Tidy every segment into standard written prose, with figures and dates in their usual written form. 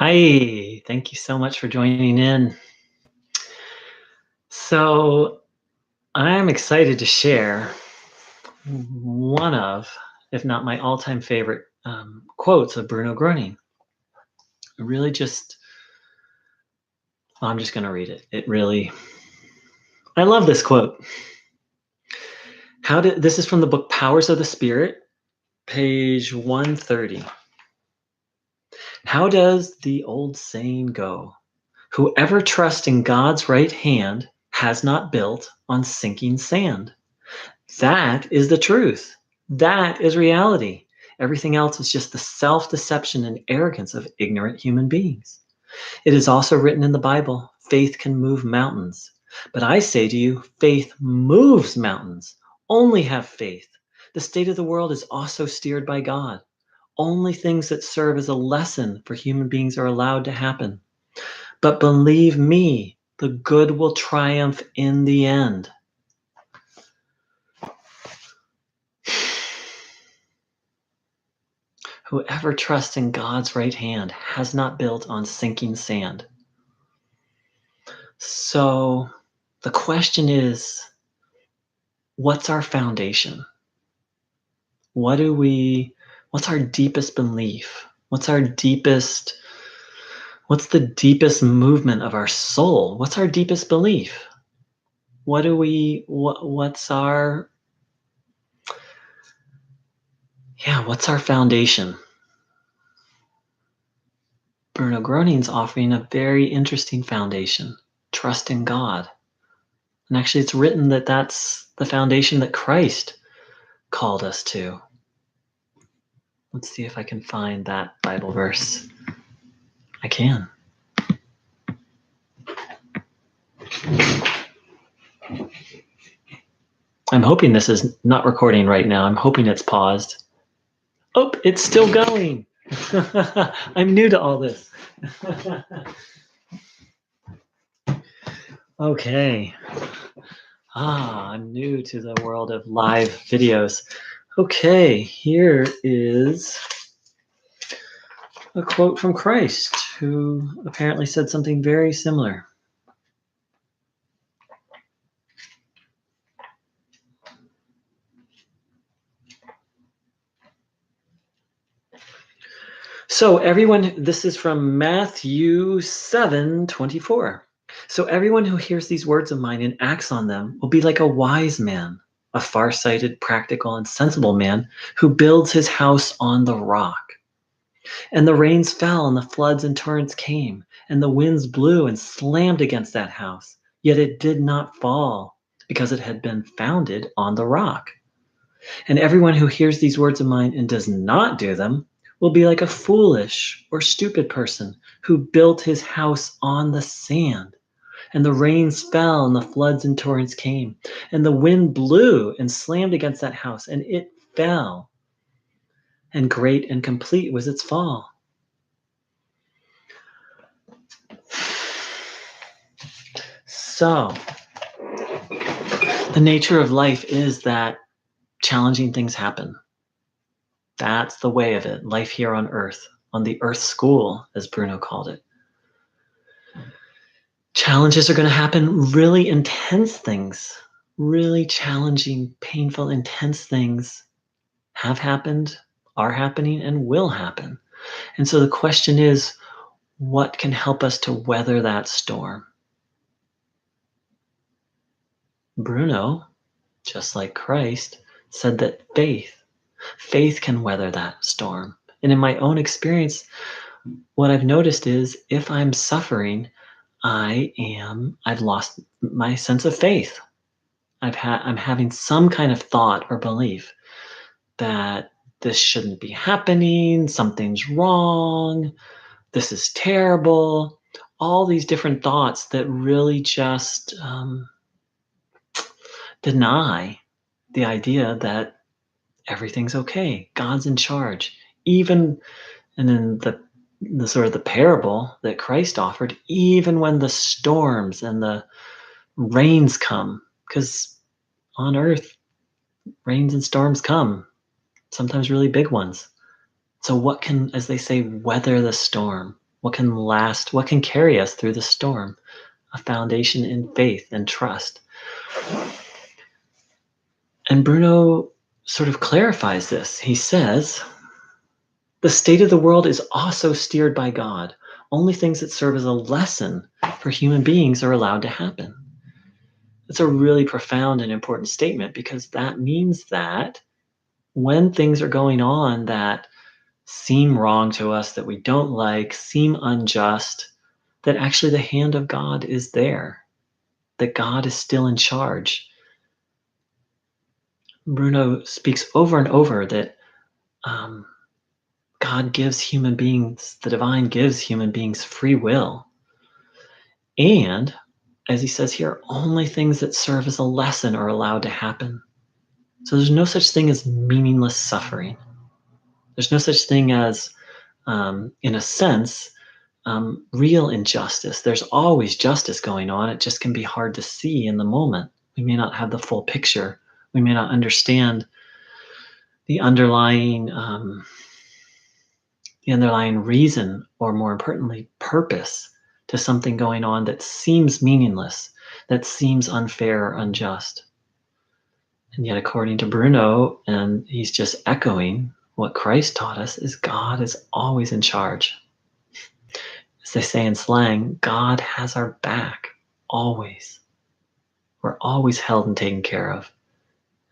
Hi, thank you so much for joining in. So, I'm excited to share one of, if not my all time favorite quotes of Bruno Gröning. Really I'm just going to read it. I love this quote. This is from the book Powers of the Spirit, page 130. How does the old saying go? Whoever trusts in God's right hand has not built on sinking sand. That is the truth. That is reality. Everything else is just the self-deception and arrogance of ignorant human beings. It is also written in the Bible, faith can move mountains. But I say to you, faith moves mountains. Only have faith. The state of the world is also steered by God. Only things that serve as a lesson for human beings are allowed to happen. But believe me, the good will triumph in the end. Whoever trusts in God's right hand has not built on sinking sand. So the question is, what's our foundation? What's our deepest belief? What's the deepest movement of our soul? What's our deepest belief? What's our foundation? Bruno Gröning's offering a very interesting foundation, trust in God. And actually it's written that that's the foundation that Christ called us to. Let's see if I can find that Bible verse. I can. I'm hoping this is not recording right now. I'm hoping it's paused. Oh, it's still going. I'm new to all this. Okay. I'm new to the world of live videos. Okay, here is a quote from Christ, who apparently said something very similar. So this is from Matthew 7:24. So everyone who hears these words of mine and acts on them will be like a wise man, a far-sighted, practical, and sensible man who builds his house on the rock. And the rains fell, and the floods and torrents came, and the winds blew and slammed against that house. Yet it did not fall, because it had been founded on the rock. And everyone who hears these words of mine and does not do them will be like a foolish or stupid person who built his house on the sand. And the rains fell, and the floods and torrents came, and the wind blew and slammed against that house, and it fell. And great and complete was its fall. So, the nature of life is that challenging things happen. That's the way of it. Life here on Earth, on the Earth School, as Bruno called it. Challenges are going to happen. Really intense things, really challenging, painful, intense things have happened, are happening, and will happen. And so the question is, what can help us to weather that storm? Bruno, just like Christ, said that faith can weather that storm. And in my own experience, what I've noticed is if I'm suffering, I've lost my sense of faith. I'm having some kind of thought or belief that this shouldn't be happening, something's wrong, this is terrible. All these different thoughts that really just deny the idea that everything's okay. God's in charge. Even, and in the sort of the parable that Christ offered, even when the storms and the rains come, because on earth, rains and storms come, sometimes really big ones. So what can, as they say, weather the storm? What can last? What can carry us through the storm? A foundation in faith and trust. And Bruno sort of clarifies this. He says, the state of the world is also steered by God. Only things that serve as a lesson for human beings are allowed to happen. It's a really profound and important statement, because that means that when things are going on that seem wrong to us, that we don't like, seem unjust, that actually the hand of God is there, that God is still in charge. Bruno speaks over and over that God gives human beings, the divine gives human beings free will. And, as he says here, only things that serve as a lesson are allowed to happen. So there's no such thing as meaningless suffering. There's no such thing as, in a sense, real injustice. There's always justice going on. It just can be hard to see in the moment. We may not have the full picture. We may not understand the underlying reason, or more importantly, purpose to something going on that seems meaningless, that seems unfair or unjust. And yet, according to Bruno, and he's just echoing what Christ taught us, is God is always in charge. As they say in slang, God has our back, always. We're always held and taken care of.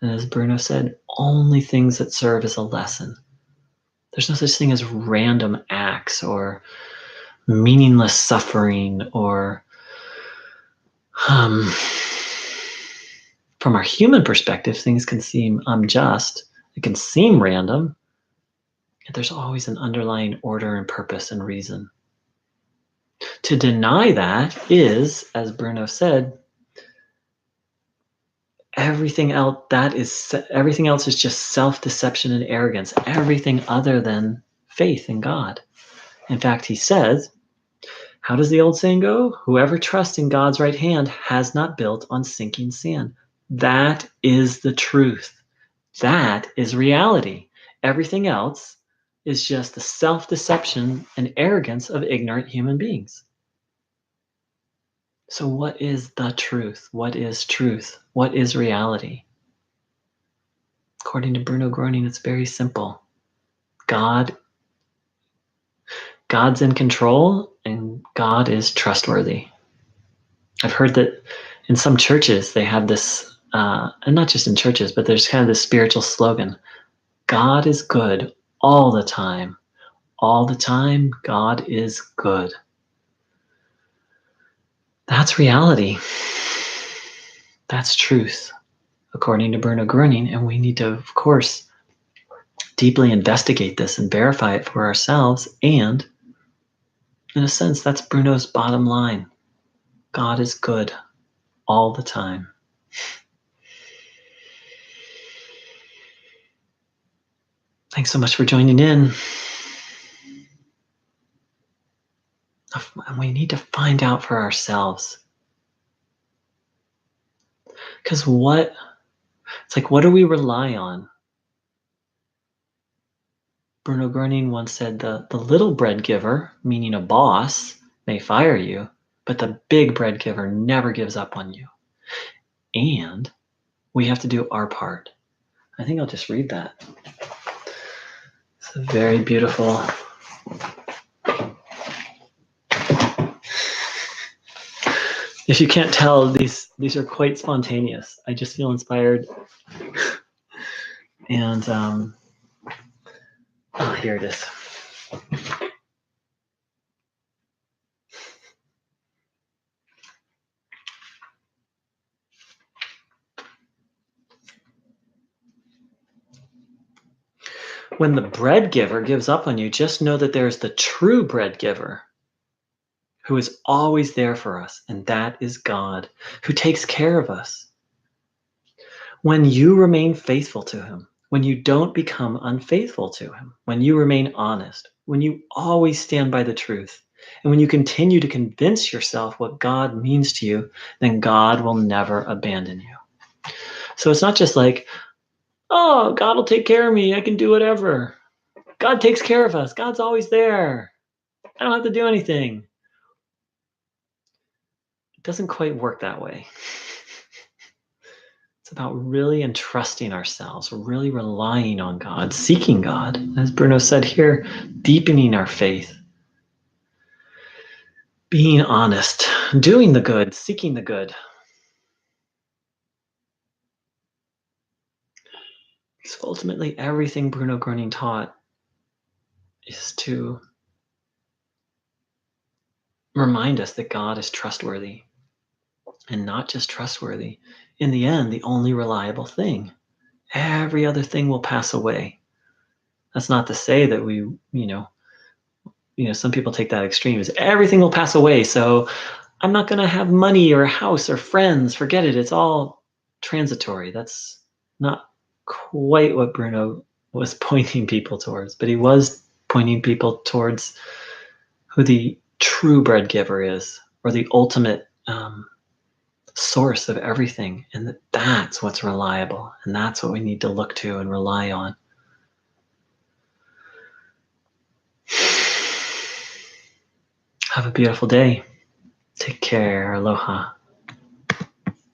And as Bruno said, only things that serve as a lesson. There's no such thing as random acts or meaningless suffering, or from our human perspective, things can seem unjust. It can seem random. Yet there's always an underlying order and purpose and reason. To deny that is, as Bruno said, everything else is just self-deception and arrogance, everything other than faith in God. In fact, he says, how does the old saying go? Whoever trusts in God's right hand has not built on sinking sand. That is the truth. That is reality. Everything else is just the self-deception and arrogance of ignorant human beings. So what is the truth? What is truth? What is reality? According to Bruno Groening, it's very simple. God's in control, and God is trustworthy. I've heard that in some churches they have this, and not just in churches, but there's kind of this spiritual slogan: God is good all the time. All the time, God is good. That's reality. That's truth, according to Bruno Groening, and we need to, of course, deeply investigate this and verify it for ourselves. And in a sense, that's Bruno's bottom line. God is good all the time. Thanks so much for joining in. And we need to find out for ourselves. Because what do we rely on? Bruno Groening once said, the little bread giver, meaning a boss, may fire you, but the big bread giver never gives up on you. And we have to do our part. I think I'll just read that. It's a very beautiful. If you can't tell, these are quite spontaneous. I just feel inspired. And here it is. When the bread giver gives up on you, just know that there's the true bread giver who is always there for us, and that is God, who takes care of us. When you remain faithful to him, when you don't become unfaithful to him, when you remain honest, when you always stand by the truth, and when you continue to convince yourself what God means to you, then God will never abandon you. So it's not just like, oh, God will take care of me. I can do whatever. God takes care of us. God's always there. I don't have to do anything. It doesn't quite work that way. It's about really entrusting ourselves, really relying on God, seeking God, as Bruno said here, deepening our faith, being honest, doing the good, seeking the good. So ultimately, everything Bruno Gröning taught is to remind us that God is trustworthy, and not just trustworthy. In the end, the only reliable thing. Every other thing will pass away. That's not to say that some people take that extreme is everything will pass away. So I'm not going to have money or a house or friends. Forget it. It's all transitory. That's not quite what Bruno was pointing people towards, but he was pointing people towards who the true bread giver is, or the ultimate source of everything, and that's what's reliable, and that's what we need to look to and rely on. Have a beautiful day. Take care. Aloha.